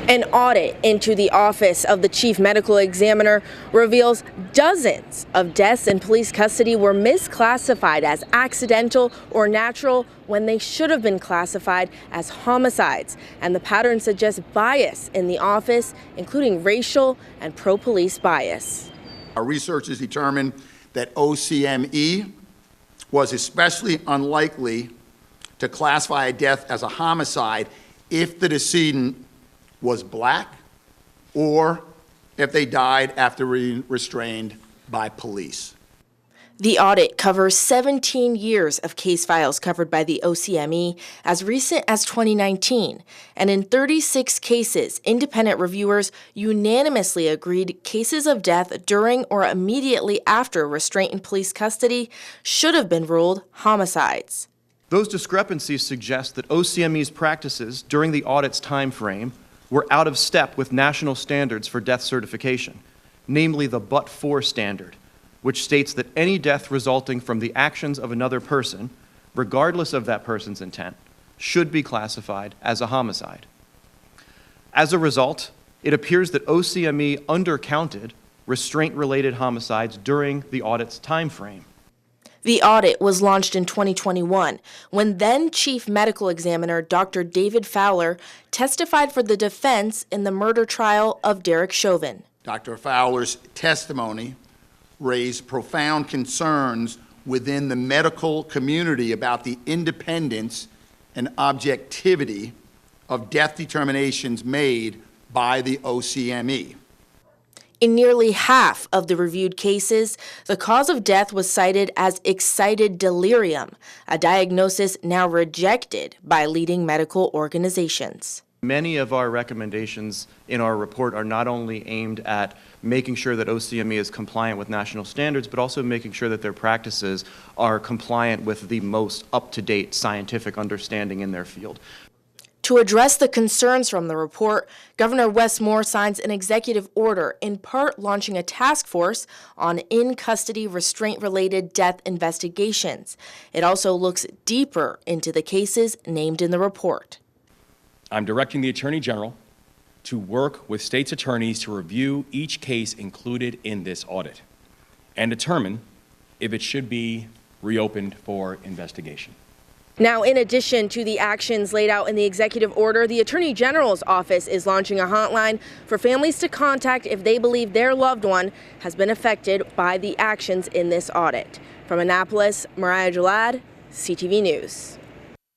An audit into the office of the chief medical examiner reveals dozens of deaths in police custody were misclassified as accidental or natural when they should have been classified as homicides. And the pattern suggests bias in the office, including racial and pro-police bias. Our researchers determined that OCME was especially unlikely to classify a death as a homicide if the decedent was black or if they died after being restrained by police. The audit covers 17 years of case files covered by the OCME as recent as 2019, and in 36 cases, independent reviewers unanimously agreed cases of death during or immediately after restraint in police custody should have been ruled homicides. Those discrepancies suggest that OCME's practices during the audit's time frame were out of step with national standards for death certification, namely the but-for standard, which states that any death resulting from the actions of another person, regardless of that person's intent, should be classified as a homicide. As a result, it appears that OCME undercounted restraint-related homicides during the audit's time frame. The audit was launched in 2021 when then Chief Medical Examiner Dr. David Fowler testified for the defense in the murder trial of Derek Chauvin. Dr. Fowler's testimony raised profound concerns within the medical community about the independence and objectivity of death determinations made by the OCME. In nearly half of the reviewed cases, the cause of death was cited as excited delirium, a diagnosis now rejected by leading medical organizations. Many of our recommendations in our report are not only aimed at making sure that OCME is compliant with national standards, but also making sure that their practices are compliant with the most up-to-date scientific understanding in their field. To address the concerns from the report, Governor Wes Moore signs an executive order, in part launching a task force on in-custody restraint-related death investigations. It also looks deeper into the cases named in the report. I'm directing the Attorney General to work with states' attorneys to review each case included in this audit and determine if it should be reopened for investigation. Now, in addition to the actions laid out in the executive order, the Attorney General's office is launching a hotline for families to contact if they believe their loved one has been affected by the actions in this audit. From Annapolis, Mariah Jalad, CTV News.